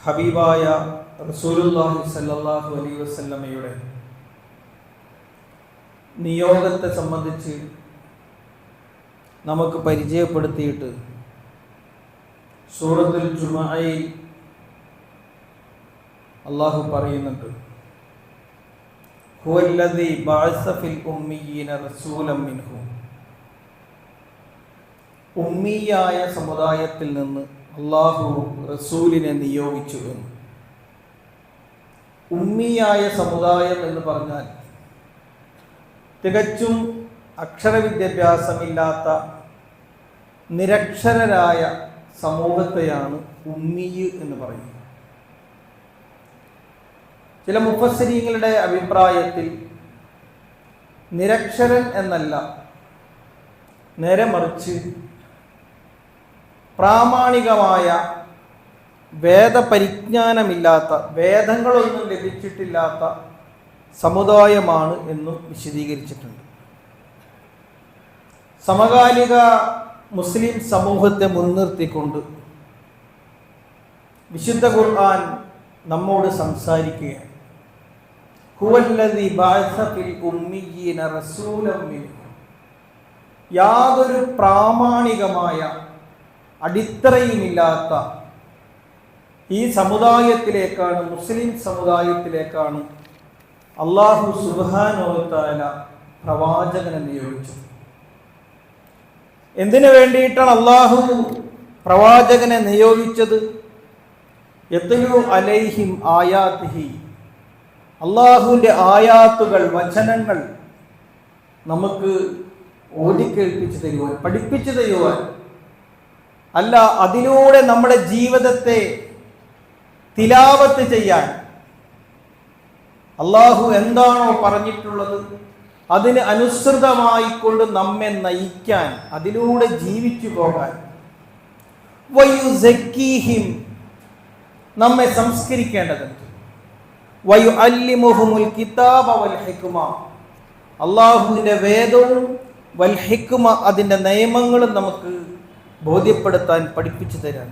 ഹബീബായ റസൂലുള്ളാഹി സ്വല്ലല്ലാഹു അലൈഹി വസല്ലമയുടെ നിയോഗത്തെ സംബന്ധിച്ച് നമുക്ക് പരിചയപ്പെടുത്തിയിട്ട് സൂറത്തുൽ ജുമുഅയിൽ അല്ലാഹു പറയുന്നുണ്ട്, ഹുവല്ലദീ ബഅസ ഫിൽ ഉമ്മീയീന റസൂലൻ മിൻഹും. ഉമ്മിയായ സമുദായത്തിൽ നിന്ന് അല്ലാഹു റസൂലിനെ നിയോഗിച്ചു എന്ന്. ഉമ്മിയായ സമുദായം എന്ന് പറഞ്ഞാൽ തികച്ചും അക്ഷരവിദ്യാഭ്യാസമില്ലാത്ത നിരക്ഷരരായ സമൂഹത്തെയാണ് ഉമ്മി എന്ന് പറയുന്നത്. ചില മുഫസ്സിരീങ്ങളുടെ അഭിപ്രായത്തിൽ നിരക്ഷരൻ എന്നല്ല, നേരെ മറിച്ച് പ്രാമാണികമായ വേദപരിജ്ഞാനമില്ലാത്ത, വേദങ്ങളൊന്നും ലഭിച്ചിട്ടില്ലാത്ത സമുദായമാണ് എന്നും വിശദീകരിച്ചിട്ടുണ്ട്. സമകാലിക മുസ്ലിം സമൂഹത്തെ മുൻനിർത്തിക്കൊണ്ട് വിശുദ്ധ ഖുർആൻ നമ്മോട് സംസാരിക്കുകയാണ്. ഹുവല്ലദീ ബഅസ ഫിൽ ഉമ്മീയീന റസൂലൻ മിൻഹും. യാതൊരു പ്രാമാണികമായ അടിത്തറയുമില്ലാത്ത ഈ സമുദായത്തിലേക്കാണ്, മുസ്ലിം സമുദായത്തിലേക്കാണ് അല്ലാഹു സുബ്ഹാനഹു വ തആല പ്രവാചകനെ നിയോഗിച്ചത്. എന്തിനു വേണ്ടിയിട്ടാണ് അല്ലാഹു പ്രവാചകനെ നിയോഗിച്ചത്? യത്ലു അലൈഹിം ആയാതിഹി. അല്ലാഹുവിൻ്റെ ആയാത്തുകൾ, വചനങ്ങൾ നമുക്ക് ഓതിക്കേൾപ്പിച്ചു തരുവാൻ, പഠിപ്പിച്ചു തരുവാൻ, അല്ല അതിലൂടെ നമ്മുടെ ജീവിതത്തെ തിലാവത്ത് ചെയ്യാൻ, അല്ലാഹു എന്താണോ പറഞ്ഞിട്ടുള്ളത് അതിന് അനുസൃതമായിക്കൊണ്ട് നമ്മെ നയിക്കാൻ, അതിലൂടെ ജീവിച്ചു പോകാൻ, വയുസക്കീഹിം, നമ്മെ സംസ്കരിക്കേണ്ടതുണ്ട്, വയുഅല്ലിമുഹുമുൽ കിതാബ വൽ ഹിക്മ, അല്ലാഹുവിൻ്റെ വേദവും വൽ ഹിക്മ, അതിൻ്റെ നിയമങ്ങളും നമുക്ക് ബോധ്യപ്പെടുത്താൻ, പഠിപ്പിച്ചു തരാൻ.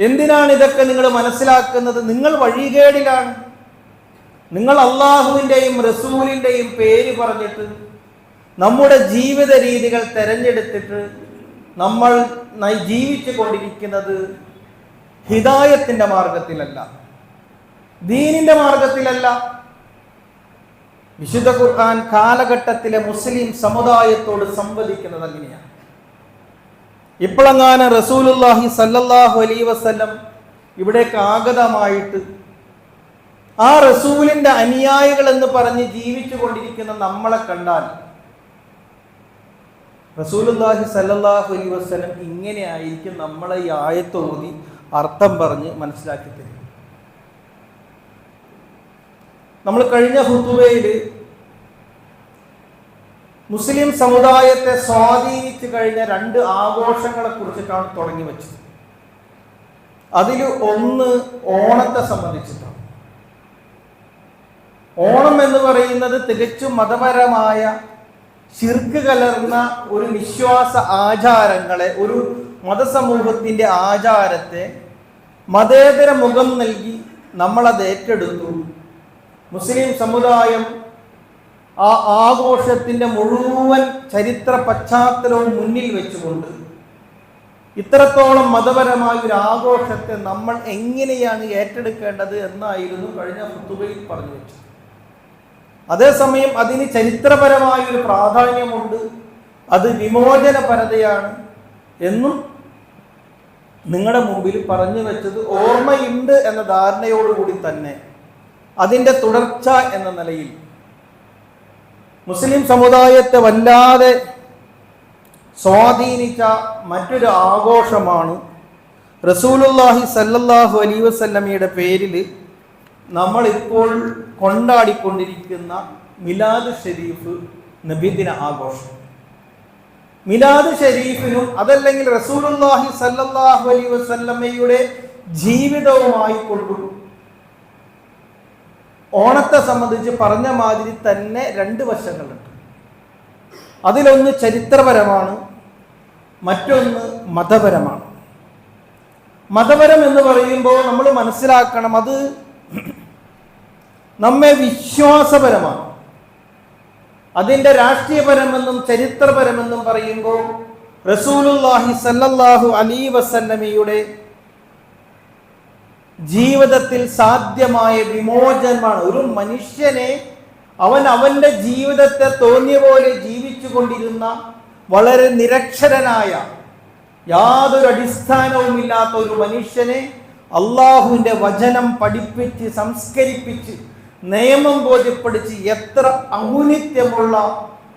എന്തിനാണ് ഇതൊക്കെ നിങ്ങൾ മനസ്സിലാക്കുന്നത്? നിങ്ങൾ വഴികേടിലാണ്. നിങ്ങൾ അള്ളാഹുവിൻ്റെയും റസൂലിൻ്റെയും പേര് പറഞ്ഞിട്ട് നമ്മുടെ ജീവിത രീതികൾ തെരഞ്ഞെടുത്തിട്ട് നമ്മൾ ജീവിച്ചു കൊണ്ടിരിക്കുന്നത് ഹിദായത്തിൻ്റെ മാർഗത്തിലല്ല, ദീനിൻ്റെ മാർഗത്തിലല്ല. വിശുദ്ധ ഖുർആൻ കാലഘട്ടത്തിലെ മുസ്ലിം സമുദായത്തോട് സംവദിക്കുന്നത് അങ്ങനെയാണ്. ഇപ്പോഴെങ്ങാനും റസൂലുള്ളാഹി സല്ലല്ലാഹു അലൈഹി വസല്ലം ഇവിടേക്ക് ആഗതമായിട്ട് ആ റസൂലിന്റെ അനുയായികൾ എന്ന് പറഞ്ഞ് ജീവിച്ചു കൊണ്ടിരിക്കുന്ന നമ്മളെ കണ്ടാൽ റസൂലുള്ളാഹി സല്ലല്ലാഹു അലൈഹി വസല്ലം ഇങ്ങനെ ആയിരിക്കും നമ്മളെ ഈ ആയത്ത് ഓതി അർത്ഥം പറഞ്ഞ് മനസ്സിലാക്കി തരും. നമ്മൾ കഴിഞ്ഞ ഖുതുബയിൽ മുസ്ലിം സമുദായത്തെ സ്വാധീനിച്ചു കഴിഞ്ഞ 2 ആഘോഷങ്ങളെ കുറിച്ചിട്ടാണ് തുടങ്ങി വെച്ചത്. അതിൽ ഒന്ന് ഓണത്തെ സംബന്ധിച്ചിട്ടാണ്. ഓണം എന്ന് പറയുന്നത് തികച്ചും മതപരമായ ശിർക്ക് കലർന്ന ഒരു വിശ്വാസ ആചാരങ്ങളെ, ഒരു മതസമൂഹത്തിൻ്റെ ആചാരത്തെ മതേതര മുഖം നൽകി നമ്മളത് ഏറ്റെടുത്തു. മുസ്ലിം സമുദായം ആ ആഘോഷത്തിൻ്റെ മുഴുവൻ ചരിത്ര പശ്ചാത്തലവും മുന്നിൽ വെച്ചുകൊണ്ട് ഇത്രത്തോളം മതപരമായ ഒരു ആഘോഷത്തെ നമ്മൾ എങ്ങനെയാണ് ഏറ്റെടുക്കേണ്ടത് എന്നായിരുന്നു കഴിഞ്ഞ ഖുതുബയിൽ പറഞ്ഞു വെച്ചത്. അതേസമയം അതിന് ചരിത്രപരമായൊരു പ്രാധാന്യമുണ്ട്, അത് വിമോചനപരതയാണ് എന്നും നിങ്ങളുടെ മുമ്പിൽ പറഞ്ഞു വെച്ചത് ഓർമ്മയുണ്ട് എന്ന ധാരണയോടുകൂടി തന്നെ അതിൻ്റെ തുടർച്ച എന്ന നിലയിൽ മുസ്ലിം സമുദായത്തെ വല്ലാതെ സ്വാധീനിച്ച മറ്റൊരു ആഘോഷമാണ് റസൂലുള്ളാഹി സല്ലല്ലാഹു അലൈഹി വസല്ലമയുടെ പേരിൽ നമ്മളിപ്പോൾ കൊണ്ടാടിക്കൊണ്ടിരിക്കുന്ന മിലാദ് ഷരീഫ്, നബിദിന ആഘോഷം. മിലാദ് ഷരീഫിനും അതല്ലെങ്കിൽ റസൂലുള്ളാഹി സല്ലല്ലാഹു അലൈഹി വസല്ലമയുടെ ജീവിതവുമായി കൊണ്ടു ഓണത്തെ സംബന്ധിച്ച് പറഞ്ഞ മാതിരി തന്നെ 2 വശങ്ങളുണ്ട്. അതിലൊന്ന് ചരിത്രപരമാണ്, മറ്റൊന്ന് മതപരമാണ്. മതപരം എന്ന് പറയുമ്പോൾ നമ്മൾ മനസ്സിലാക്കണം, അത് നമ്മെ വിശ്വാസപരമാണ്. അതിൻ്റെ രാഷ്ട്രീയപരമെന്നും ചരിത്രപരമെന്നും പറയുമ്പോൾ റസൂലുള്ളാഹി സല്ലല്ലാഹു അലൈഹി വസല്ലമയുടെ ജീവിതത്തിൽ സാധ്യമായ വിമോചനമാണ്. ഒരു മനുഷ്യനെ അവൻ്റെ ജീവിതത്തെ തോന്നിയ പോലെ ജീവിച്ചു കൊണ്ടിരുന്ന വളരെ നിരക്ഷരനായ, യാതൊരു അടിസ്ഥാനവുമില്ലാത്ത ഒരു മനുഷ്യനെ അള്ളാഹുവിൻ്റെ വചനം പഠിപ്പിച്ച് സംസ്കരിപ്പിച്ച് നിയമം ബോധ്യപ്പെടുത്തി എത്ര ഔന്നിത്യമുള്ള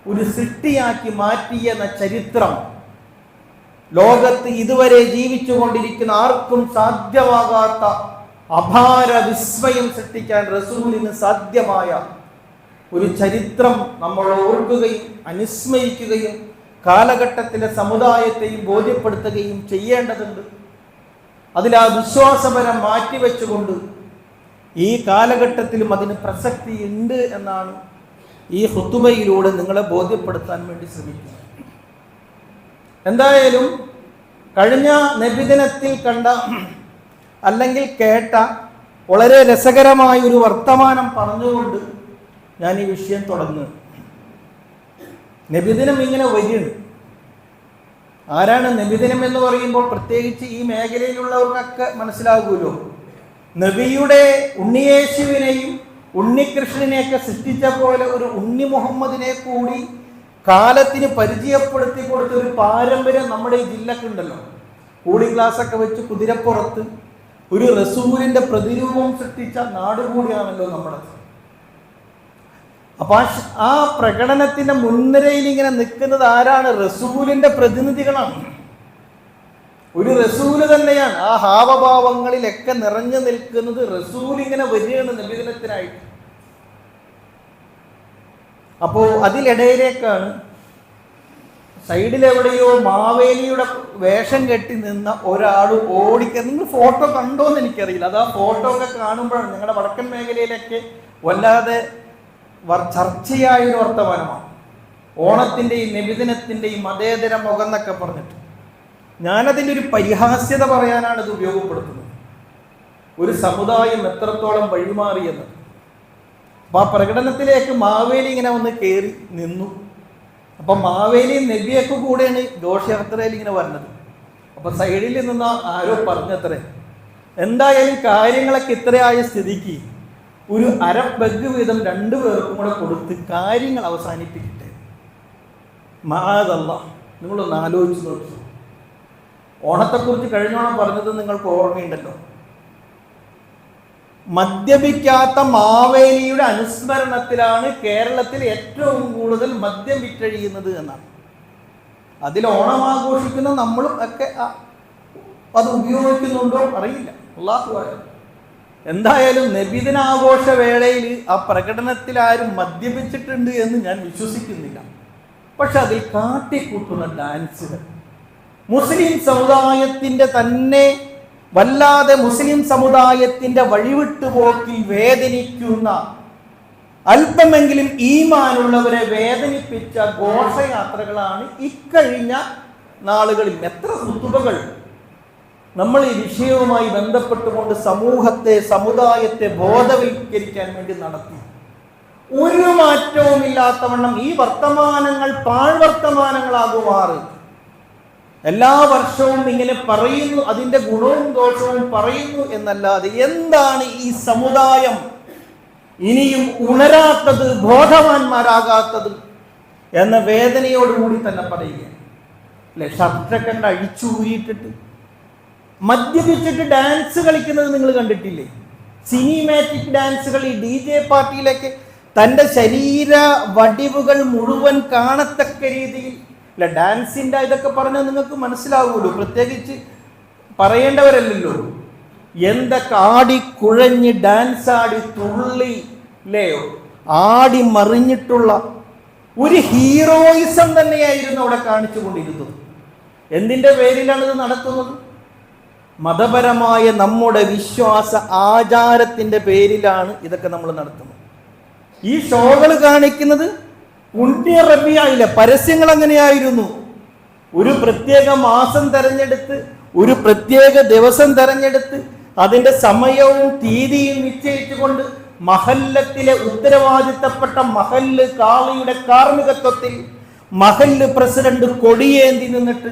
ഒരു സൃഷ്ടിയാക്കി മാറ്റിയെന്ന ചരിത്രം ലോകത്ത് ഇതുവരെ ജീവിച്ചു കൊണ്ടിരിക്കുന്ന ആർക്കും സാധ്യമാകാത്ത അപാര വിസ്മയം സൃഷ്ടിക്കാൻ റസൂലിന് സാധ്യമായ ഒരു ചരിത്രം നമ്മൾ ഓർക്കുകയും അനുസ്മരിക്കുകയും കാലഘട്ടത്തിലെ സമുദായത്തെയും ബോധ്യപ്പെടുത്തുകയും ചെയ്യേണ്ടതുണ്ട്. അതിൽ ആ വിശ്വാസപരം മാറ്റിവെച്ചുകൊണ്ട് ഈ കാലഘട്ടത്തിലും അതിന് പ്രസക്തി ഉണ്ട് എന്നാണ് ഈ ഖുതുബയിലൂടെ നിങ്ങളെ ബോധ്യപ്പെടുത്താൻ വേണ്ടി ശ്രമിക്കുന്നത്. എന്തായാലും കഴിഞ്ഞ നബിദിനത്തിൽ കണ്ട അല്ലെങ്കിൽ കേട്ട വളരെ രസകരമായ ഒരു വർത്തമാനം പറഞ്ഞുകൊണ്ട് ഞാൻ ഈ വിഷയം തുടങ്ങുന്നു. നബിദിനം ഇങ്ങനെ വരികയാണ്. ആരാണ് നബിദിനം എന്ന് പറയുമ്പോൾ പ്രത്യേകിച്ച് ഈ മേഖലയിലുള്ളവർക്കൊക്കെ മനസ്സിലാകുമല്ലോ. നബിയുടെ ഉണ്ണിയേശുവിനെയും ഉണ്ണികൃഷ്ണനെയൊക്കെ സൃഷ്ടിച്ച പോലെ ഒരു ഉണ്ണി മുഹമ്മദിനെ കൂടി കാലത്തിന് പരിചയപ്പെടുത്തി കൊടുത്ത ഒരു പാരമ്പര്യം നമ്മുടെ ഈ ജില്ലക്കുണ്ടല്ലോ. കൂടി ക്ലാസ്സൊക്കെ വെച്ച് കുതിരപ്പുറത്ത് ഒരു റസൂലിന്റെ പ്രതിരൂപം സൃഷ്ടിച്ച നാട് കൂടിയാണല്ലോ നമ്മുടെ. അപ്പൊ ആ പ്രകടനത്തിന്റെ മുൻനിരയിൽ ഇങ്ങനെ നിൽക്കുന്നത് ആരാണ്? റസൂലിന്റെ പ്രതിനിധികളാണ്. ഒരു റസൂല് തന്നെയാണ്. ആ ഹാവഭാവങ്ങളിലൊക്കെ നിറഞ്ഞു നിൽക്കുന്നത് റസൂൽ ഇങ്ങനെ വരികയാണ് നബിദിനത്തിനായിട്ട്. അപ്പോ അതിലിടയിലേക്കാണ് സൈഡിലെവിടെയോ മാവേലിയുടെ വേഷം കെട്ടി നിന്ന ഒരാൾ ഓടിക്ക. നിങ്ങൾ ഫോട്ടോ കണ്ടോന്ന് എനിക്കറിയില്ല. അത് ആ ഫോട്ടോ ഒക്കെ കാണുമ്പോഴാണ് ഞങ്ങളുടെ വടക്കൻ മേഖലയിലൊക്കെ വല്ലാതെ ചർച്ചയായൊരു വർത്തമാനമാണ്. ഓണത്തിൻ്റെയും നബിദിനത്തിൻ്റെയും മതേതര മുഖം എന്നൊക്കെ പറഞ്ഞിട്ട് ഞാനതിൻ്റെ ഒരു പരിഹാസ്യത പറയാനാണ് ഇത് ഉപയോഗപ്പെടുത്തുന്നത്. ഒരു സമുദായം എത്രത്തോളം വഴിമാറിയെന്ന്. അപ്പൊ ആ പ്രകടനത്തിലേക്ക് മാവേലി ഇങ്ങനെ വന്ന് കയറി നിന്നു. അപ്പൊ മാവേലിയും നബിയൊക്കെ കൂടെയാണ് ഘോഷയാത്രയിൽ ഇങ്ങനെ വരുന്നത്. അപ്പൊ സൈഡിൽ നിന്ന് ആരോ പറഞ്ഞത്രേ, എന്തായാലും കാര്യങ്ങളൊക്കെ ഇത്രയായ സ്ഥിതിക്ക് ഒരു അരബഗ് വീതം രണ്ടുപേർക്കും കൂടെ കൊടുത്ത് കാര്യങ്ങൾ അവസാനിപ്പിക്കട്ടെ. മാഅദല്ലാഹ്. നിങ്ങളൊന്ന് ആലോചിച്ച് നോക്കി. ഓണത്തെക്കുറിച്ച് കഴിഞ്ഞോണം പറഞ്ഞത് നിങ്ങൾക്ക് ഓർമ്മയുണ്ടല്ലോ. മദ്യപിക്കാത്ത മാവേലിയുടെ അനുസ്മരണത്തിലാണ് കേരളത്തിൽ ഏറ്റവും കൂടുതൽ മദ്യം വിറ്റഴിയുന്നത് എന്നാണ്. അതിൽ ഓണം ആഘോഷിക്കുന്ന നമ്മളും ഒക്കെ അത് ഉപയോഗിക്കുന്നുണ്ടോ അറിയില്ല. അല്ലാഹു അഅലം. എന്തായാലും നബിദിനാഘോഷ വേളയിൽ ആ പ്രകടനത്തിൽ ആരും മദ്യപിച്ചിട്ടുണ്ട് എന്ന് ഞാൻ വിശ്വസിക്കുന്നില്ല. പക്ഷെ അതിൽ കാട്ടിക്കൂട്ടുന്ന ഡാൻസുകൾ മുസ്ലിം സമുദായത്തിൻ്റെ തന്നെ വല്ലാതെ മുസ്ലിം സമുദായത്തിൻ്റെ വഴിവിട്ടുപോക്കിൽ വേദനിക്കുന്ന, അല്പമെങ്കിലും ഈമാനുള്ളവരെ വേദനിപ്പിച്ച ഘോഷയാത്രകളാണ് ഇക്കഴിഞ്ഞ നാളുകളിൽ. എത്ര ഖുതുബകൾ നമ്മൾ ഈ വിഷയവുമായി ബന്ധപ്പെട്ടുകൊണ്ട് സമുദായത്തെ ബോധവൽക്കരിക്കാൻ വേണ്ടി നടത്തി. ഒരു മാറ്റവുമില്ലാത്തവണ്ണം ഈ വർത്തമാനങ്ങൾ പാഴ്വർത്തമാനങ്ങളാകുമാറ് എല്ലാ വർഷവും ഇങ്ങനെ പറയുന്നു, അതിൻ്റെ ഗുണവും ദോഷവും പറയുന്നു എന്നല്ലാതെ എന്താണ് ഈ സമുദായം ഇനിയും ഉണരാത്തത്, ബോധവാന്മാരാകാത്തത് എന്ന വേദനയോടുകൂടി തന്നെ പറയുക അല്ലെ. ഷർട്ടൊക്കെ കണ്ട് അഴിച്ചു ഊരിയിട്ടിട്ട് മദ്യപിച്ചിട്ട് ഡാൻസ് കളിക്കുന്നത് നിങ്ങൾ കണ്ടിട്ടില്ലേ? സിനിമാറ്റിക് ഡാൻസുകൾ. ഈ DJ പാർട്ടിയിലൊക്കെ തൻ്റെ ശരീര വടിവുകൾ മുഴുവൻ കാണത്തക്ക രീതിയിൽ അല്ല ഡാൻസിൻ്റെ ഇതൊക്കെ പറഞ്ഞാൽ നിങ്ങൾക്ക് മനസ്സിലാവുമല്ലോ. പ്രത്യേകിച്ച് പറയേണ്ടവരല്ലല്ലോ. എന്തൊക്കെ ആടി കുഴഞ്ഞ് ഡാൻസ് ആടി തുള്ളി അല്ലയോ ആടി മറിഞ്ഞിട്ടുള്ള ഒരു ഹീറോയിസം തന്നെയായിരുന്നു അവിടെ കാണിച്ചു കൊണ്ടിരുന്നത്. എന്തിൻ്റെ പേരിലാണ് ഇത് നടത്തുന്നത്? മതപരമായ നമ്മുടെ വിശ്വാസ ആചാരത്തിൻ്റെ പേരിലാണ് ഇതൊക്കെ നമ്മൾ നടത്തുന്നത്. ഈ ഷോകൾ കാണിക്കുന്നത് പുണ്യ റബിയായില്ല, പരസ്യങ്ങൾ അങ്ങനെയായിരുന്നു. ഒരു പ്രത്യേക മാസം തെരഞ്ഞെടുത്ത്, ഒരു പ്രത്യേക ദിവസം തെരഞ്ഞെടുത്ത്, അതിന്റെ സമയവും തീയതിയും നിശ്ചയിച്ചുകൊണ്ട് മഹല്ലത്തിലെ ഉത്തരവാദിത്തപ്പെട്ട മഹല്ല് കാളിയുടെ കാർമ്മികത്വത്തിൽ മഹല്ല് പ്രസിഡന്റ് കൊടിയേന്തി നിന്നിട്ട്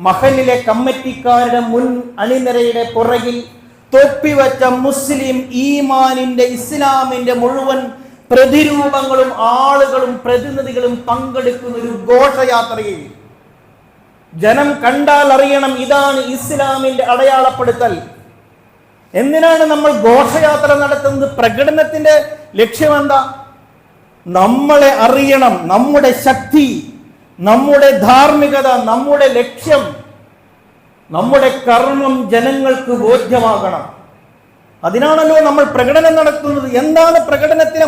മഹല്ലിലെ കമ്മിറ്റിക്കാരുടെ മുൻ അണിനിരയുടെ പുറകിൽ തൊപ്പിവച്ച മുസ്ലിം ഈമാനിന്റെ ഇസ്ലാമിന്റെ മുഴുവൻ പ്രതിരൂപങ്ങളും ആളുകളും പ്രതിനിധികളും പങ്കെടുക്കുന്ന ഒരു ഘോഷയാത്രയിൽ ജനം കണ്ടാൽ അറിയണം ഇതാണ് ഇസ്ലാമിന്റെ അടയാളപ്പെടുത്തൽ. എന്തിനാണ് നമ്മൾ ഘോഷയാത്ര നടത്തുന്നത്? പ്രകടനത്തിന്റെ ലക്ഷ്യമെന്താ? നമ്മളെ അറിയണം, നമ്മുടെ ശക്തി, നമ്മുടെ ധാർമ്മികത, നമ്മുടെ ലക്ഷ്യം, നമ്മുടെ കർമ്മം ജനങ്ങൾക്ക് ബോധ്യമാകണം. അതിനാണല്ലോ നമ്മൾ പ്രകടനം നടത്തുന്നത്. എന്താണ് പ്രകടനത്തിലെ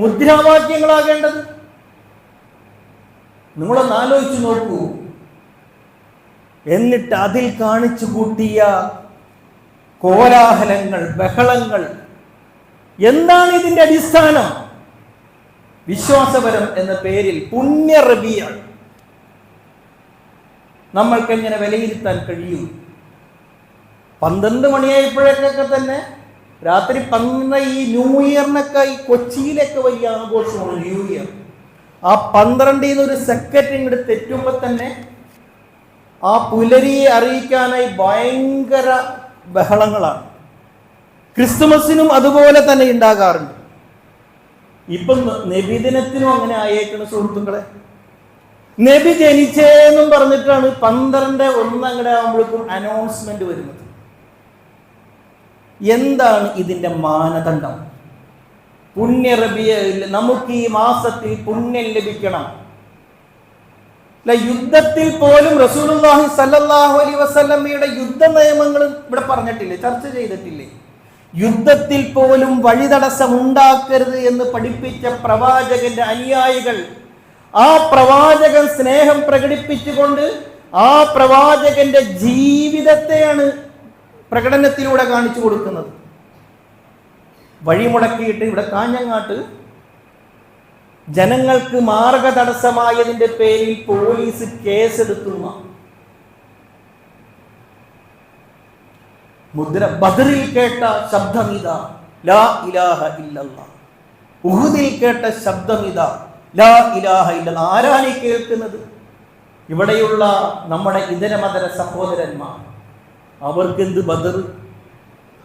മുദ്രാവാക്യങ്ങളാകേണ്ടത്? നിങ്ങളൊന്ന് ആലോചിച്ച് നോക്കൂ. എന്നിട്ട് അതിൽ കാണിച്ചു കൂട്ടിയ കോലാഹലങ്ങൾ, ബഹളങ്ങൾ, എന്താണ് ഇതിന്റെ അടിസ്ഥാനം? വിശ്വാസപരം എന്ന പേരിൽ പുണ്യ റബിയ നമ്മൾക്ക് എങ്ങനെ വിലയിരുത്താൻ കഴിയും? 12 മണിയായപ്പോഴൊക്കെ തന്നെ രാത്രി 12 ഈ ന്യൂ ഇയറിനൊക്കെ ഈ കൊച്ചിയിലൊക്കെ വലിയ ആഘോഷമാണ് ന്യൂ ഇയർ. ആ 12 ഒരു സെക്കൻഡ് ഇങ്ങോട്ട് തെറ്റുമ്പോൾ തന്നെ ആ പുലരിയെ അറിയിക്കാനായി ഭയങ്കര ബഹളങ്ങളാണ്. ക്രിസ്തുമസിനും അതുപോലെ തന്നെ ഉണ്ടാകാറുണ്ട്. ഇപ്പം നബിദിനത്തിനും അങ്ങനെ ആയേക്കുന്ന സുഹൃത്തുക്കളെ. നബി ജനിച്ചേന്നും പറഞ്ഞിട്ടാണ് 12:01 അങ്ങടെ ആകുമ്പോഴേക്കും അനൗൺസ്മെന്റ് വരുന്നത്. എന്താണ് ഇതിന്റെ മാനദണ്ഡം? പുണ്യ റബിയയിൽ നമുക്ക് ഈ മാസത്തിൽ പുണ്യം ലഭിക്കണം. യുദ്ധത്തിൽ പോലും റസൂലുള്ളാഹി സ്വല്ലല്ലാഹു അലൈഹി വസല്ലമയുടെ യുദ്ധ നിയമങ്ങൾ ഇവിടെ പറഞ്ഞിട്ടില്ലേ, ചർച്ച ചെയ്തിട്ടില്ലേ? യുദ്ധത്തിൽ പോലും വഴിതടസ്സം ഉണ്ടാക്കരുത് എന്ന് പഠിപ്പിച്ച പ്രവാചകന്റെ അനുയായികൾ, ആ പ്രവാചകൻ സ്നേഹം പ്രകടിപ്പിച്ചുകൊണ്ട് ആ പ്രവാചകന്റെ ജീവിതത്തെയാണ് പ്രകടനത്തിലൂടെ കാണിച്ചു കൊടുക്കുന്നത്. വഴിമുടക്കിയിട്ട് ഇവിടെ കാഞ്ഞങ്ങാട്ട് ജനങ്ങൾക്ക് മാർഗ തടസ്സമായതിന്റെ പേരിൽ പോലീസ് കേസെടുത്തുന്ന ബദറിൽ കേട്ട ശബ്ദമിതാ ലാ ഇലാഹ ഇല്ലല്ലാഹ്. ഉഹുദിൽ കേട്ട ശബ്ദമിതാ ലാ ഇലാഹ ഇല്ലല്ലാഹ്. ആരാണ് ഈ കേൾക്കുന്നത്? ഇവിടെയുള്ള നമ്മുടെ ഇതരമതര സഹോദരന്മാർ. അവർക്കെന്ത് ബദർ?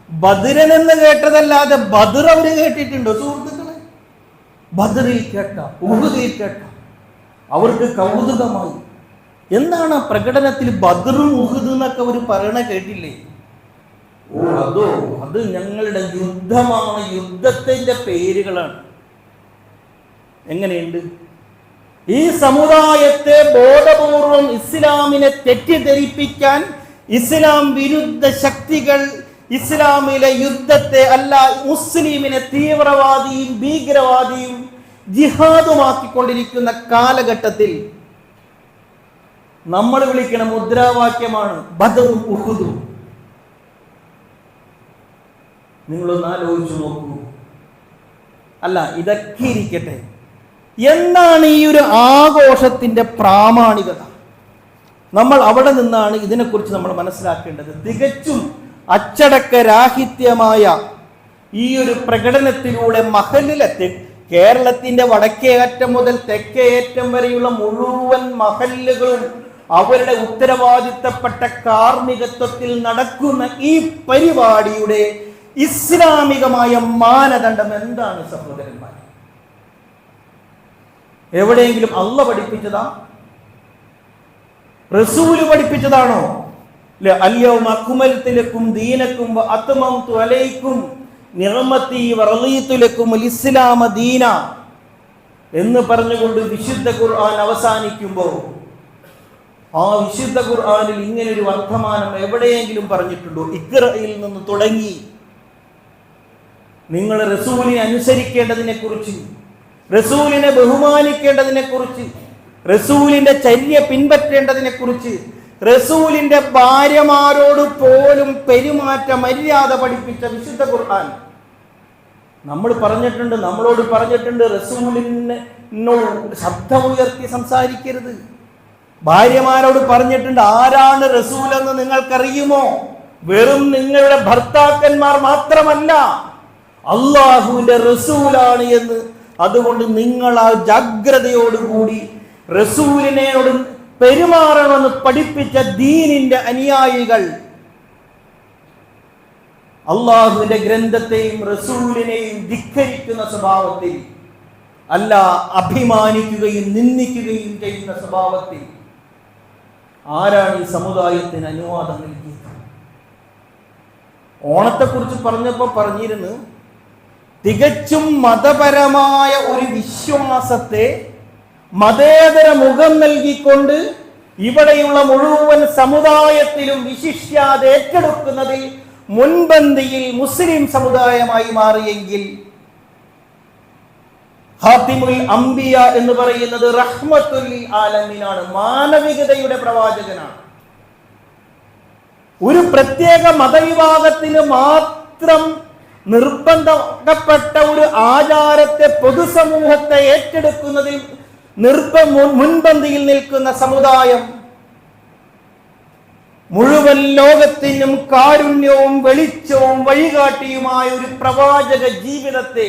ബദരൻ എന്ന് കേട്ടതല്ലാതെ ബദർ അവര് കേട്ടിട്ടുണ്ടോ സുഹൃത്തുക്കളെ? ബദറിൽ കേട്ട, ഉഹുദിൽ കേട്ട അവർക്ക് കൗതുകമായി. എന്താണ് പ്രകടനത്തിൽ ബദറും ഉഹുദ് എന്നൊക്കെ അവർ പറയണ കേട്ടില്ലേ? ഓ അത് ഞങ്ങളുടെ യുദ്ധമാണ്, യുദ്ധത്തിന്റെ പേരുകളാണ്. എങ്ങനെയുണ്ട്? ഈ സമുദായത്തെ ബോധപൂർവം ഇസ്ലാമിനെ തെറ്റിദ്ധരിപ്പിക്കാൻ ഇസ്ലാം വിരുദ്ധ ശക്തികൾ ഇസ്ലാമിലെ യുദ്ധത്തെ അല്ല, മുസ്ലിമിനെ തീവ്രവാദിയും ഭീകരവാദിയും ജിഹാദുമാക്കിക്കൊണ്ടിരിക്കുന്ന കാലഘട്ടത്തിൽ നമ്മൾ വിളിക്കുന്ന മുദ്രാവാക്യമാണ് ബദറും ഉഹുദും. നിങ്ങളൊന്ന് ആലോചിച്ചു നോക്കൂ. അല്ല, ഇതൊക്കെ ഇരിക്കട്ടെ, എന്താണ് ഈ ഒരു ആഘോഷത്തിന്റെ പ്രാമാണികത? നമ്മൾ അവിടെ നിന്നാണ് ഇതിനെക്കുറിച്ച് നമ്മൾ മനസ്സിലാക്കേണ്ടത്. തികച്ചും അച്ചടക്ക രാഹിത്യമായ ഈ ഒരു പ്രകടനത്തിലൂടെ മഹല്ലിലെത്തി കേരളത്തിന്റെ വടക്കേ അറ്റം മുതൽ തെക്കേ അറ്റം വരെയുള്ള മുഴുവൻ മഹല്ലുകളും അവരുടെ ഉത്തരവാദിത്തപ്പെട്ട കാർമ്മികത്വത്തിൽ നടക്കുന്ന ഈ പരിപാടിയുടെ ഇസ്ലാമികമായ മാനദണ്ഡം എന്താണ് സഹോദരന്മാർ? എവിടെയെങ്കിലും അള്ളാഹ് പഠിപ്പിച്ചതാ? റസൂല് പഠിപ്പിച്ചതാണോ? അൽയൗമ അക്മൽതു ലക്കും ദീനക്കും വഅത്മംതു അലൈക്കും നിഅമതി വറളീതു ലക്കുമുൽ ഇസ്ലാമ ദീന എന്ന് പറഞ്ഞുകൊണ്ട് വിശുദ്ധ ഖുർആൻ അവസാനിക്കുമ്പോൾ ആ വിശുദ്ധ ഖുർആനിൽ ഇങ്ങനെ ഒരു വർത്തമാനം എവിടെയെങ്കിലും പറഞ്ഞിട്ടുണ്ടോ? ഇഖ്റയിൽ നിന്ന് തുടങ്ങി നിങ്ങൾ റസൂലിനെ അനുസരിക്കേണ്ടതിനെ കുറിച്ച്, റസൂലിനെ ബഹുമാനിക്കേണ്ടതിനെ കുറിച്ച്, റസൂലിന്റെ ചര്യ പിൻപറ്റേണ്ടതിനെ കുറിച്ച്, റസൂലിന്റെ ഭാര്യമാരോട് പോലും പെരുമാറ്റ മര്യാദ പഠിപ്പിച്ച വിശുദ്ധ ഖുർആൻ നമ്മൾ പറഞ്ഞിട്ടുണ്ട്, നമ്മളോട് പറഞ്ഞിട്ടുണ്ട് റസൂലിനോട് ശബ്ദമുയർത്തി സംസാരിക്കരുത്. ഭാര്യമാരോട് പറഞ്ഞിട്ടുണ്ട്, ആരാണ് റസൂൽ എന്ന് നിങ്ങൾക്കറിയുമോ? വെറും നിങ്ങളുടെ ഭർത്താക്കന്മാർ മാത്രമല്ല, അള്ളാഹുവിന്റെ റസൂലാണ് എന്ന്. അതുകൊണ്ട് നിങ്ങൾ ആ ജാഗ്രതയോടുകൂടി റസൂലിനോട് പെരുമാറണമെന്ന് പഠിപ്പിച്ച ദീനിന്റെ അനുയായികൾ അള്ളാഹുവിന്റെ ഗ്രന്ഥത്തെയും റസൂലിനെയും ധിക്കരിക്കുന്ന സ്വഭാവത്തിൽ അല്ല, അഭിമാനിക്കുകയും നിന്ദിക്കുകയും ചെയ്യുന്ന സ്വഭാവത്തിൽ ആരാണ് ഈ സമുദായത്തിന് അനുവാദം നൽകിയത്? ഓണത്തെക്കുറിച്ച് പറഞ്ഞപ്പോൾ പറഞ്ഞിരുന്നു, തികച്ചും മതപരമായ ഒരു വിശ്വാസത്തെ മതേതര മുഖം നൽകിക്കൊണ്ട് ഇവിടെയുള്ള മുഴുവൻ സമുദായത്തിലും വിശിഷ്യാതെ ഏറ്റെടുക്കുന്നതിൽ മുൻപന്തിയിൽ മുസ്ലിം സമുദായമായി മാറിയെങ്കിൽ ഖാതിമുൽ അംബിയ എന്ന് പറയുന്നത് റഹ്മത്തുൽ ലിൽ ആലമീനാണ്, മാനവികതയുടെ പ്രവാചകനാണ്. ഒരു പ്രത്യേക മതവിഭാഗത്തിന് മാത്രം നിർബന്ധപ്പെട്ട ഒരു ആചാരത്തെ പൊതുസമൂഹത്തെ ഏറ്റെടുക്കുന്നതിൽ മുൻപന്തിയിൽ നിൽക്കുന്ന സമുദായം മുഴുവൻ ലോകത്തിനും കാരുണ്യവും വെളിച്ചവും വഴികാട്ടിയുമായ ഒരു പ്രവാചക ജീവിതത്തെ,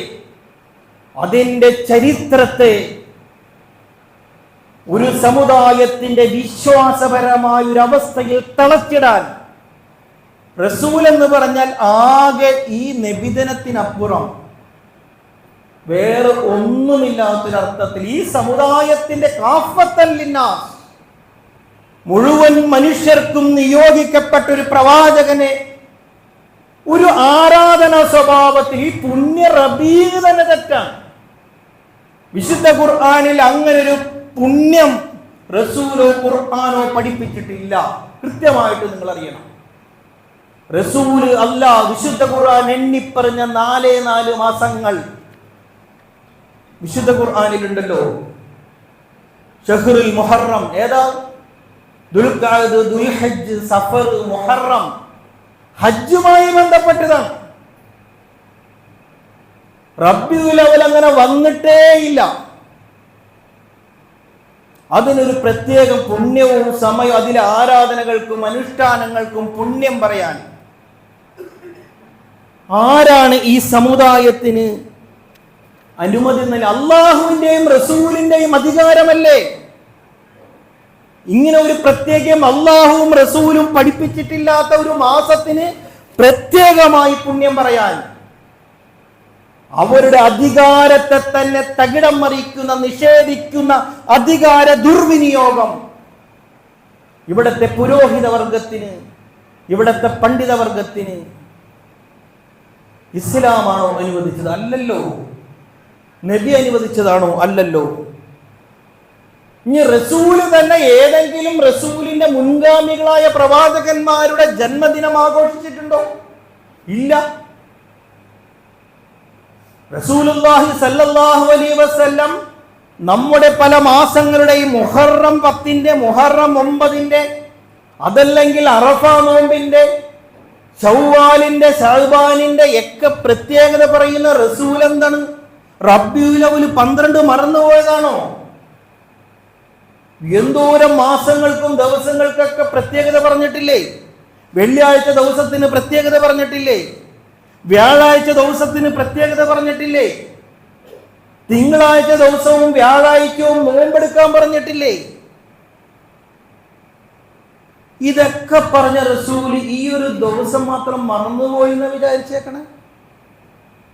അതിന്റെ ചരിത്രത്തെ ഒരു സമുദായത്തിന്റെ വിശ്വാസപരമായ ഒരു അവസ്ഥയിൽ തളച്ചിടാൻ റസൂൽ എന്ന് പറഞ്ഞാൽ ആകെ ഈ നബിദിനത്തിനപ്പുറം വേറെ ഒന്നുമില്ലാത്തൊരർത്ഥത്തിൽ ഈ സമുദായത്തിന്റെ കാഫത്തൻ ലിന്നാസ്, മുഴുവൻ മനുഷ്യർക്കും നിയോഗിക്കപ്പെട്ട ഒരു പ്രവാചകനെ ഒരു ആരാധനാ സ്വഭാവത്തിൽ ഈ പുണ്യ റബീഅ് തന്നെ തെറ്റാണ്. വിശുദ്ധ ഖുർആനിൽ അങ്ങനൊരു പുണ്യം റസൂലോ ഖുർആനോ പഠിപ്പിച്ചിട്ടില്ല. കൃത്യമായിട്ട് നിങ്ങൾ അറിയണം. റസൂല് അല്ല, വിശുദ്ധ ഖുർആൻ എണ്ണിപ്പറഞ്ഞ 4 മാസങ്ങൾ വിശുദ്ധ ഖുർആനിലുണ്ടല്ലോ. ഷഹ്റുൽ മുഹറം ഏതാ? ദുൽഖഅദ്, ദുൽഹജ്ജ്, സഫർ, മുഹറം ഹജ്ജുമായി ബന്ധപ്പെട്ടതാണ്. റബീഉൽ അവ്വൽ അങ്ങനെ വന്നിട്ടേ ഇല്ല. അതിനൊരു പ്രത്യേക പുണ്യവും സമയവും, അതിലെ ആരാധനകൾക്കും അനുഷ്ഠാനങ്ങൾക്കും പുണ്യം പറയാൻ ആരാണ് ഈ സമുദായത്തിന് അനുമതി നൽകി? അള്ളാഹുവിന്റെയും റസൂലിന്റെയും അധികാരമല്ലേ ഇങ്ങനെ ഒരു പ്രത്യേകം അള്ളാഹുവും റസൂലും പഠിപ്പിച്ചിട്ടില്ലാത്ത ഒരു മാസത്തിന് പ്രത്യേകമായി പുണ്യം പറയാൻ? അവരുടെ അധികാരത്തെ തന്നെ തകിടം മറിക്കുന്ന, നിഷേധിക്കുന്ന അധികാര ദുർവിനിയോഗം ഇവിടത്തെ പുരോഹിത വർഗത്തിന്, ഇവിടത്തെ പണ്ഡിത വർഗത്തിന് ഇസ്ലാമാണോ അനുവദിച്ചത്? അല്ലല്ലോ. നബി അനുവദിച്ചതാണോ? അല്ലല്ലോ. ഇനി റസൂല് തന്നെ ഏതെങ്കിലും റസൂലിന്റെ മുൻഗാമികളായ പ്രവാചകന്മാരുടെ ജന്മദിനം ആഘോഷിച്ചിട്ടുണ്ടോ? ഇല്ല. റസൂലുള്ളാഹി സല്ലല്ലാഹു അലൈഹി വസല്ലം നമ്മുടെ പല മാസങ്ങളുടെയും മുഹറം 10-ന്റെ, മുഹറം 9-ന്റെ, അതല്ലെങ്കിൽ അറഫ നോമ്പിന്റെ, ശൗവാലിന്റെ, ശഅബാനിന്റെ ഒക്കെ പ്രത്യേകത പറയുന്ന റസൂൽ എന്താണ്? റബീഉൽ അവ്വൽ 12 മറന്നുപോയതാണോ? എന്തോരം മാസങ്ങൾക്കും ദിവസങ്ങൾക്കൊക്കെ പ്രത്യേകത പറഞ്ഞിട്ടില്ലേ? വെള്ളിയാഴ്ച ദിവസത്തിന് പ്രത്യേകത പറഞ്ഞിട്ടില്ലേ? വ്യാഴാഴ്ച ദിവസത്തിന് പ്രത്യേകത പറഞ്ഞിട്ടില്ലേ? തിങ്കളാഴ്ച ദിവസവും വ്യാഴാഴ്ചവും നോമ്പെടുക്കാൻ പറഞ്ഞിട്ടില്ലേ? ഇതൊക്കെ പറഞ്ഞ റസൂല് ഈ ഒരു ദിവസം മാത്രം മറന്നുപോയി എന്ന് വിചാരിച്ചേക്കണേ.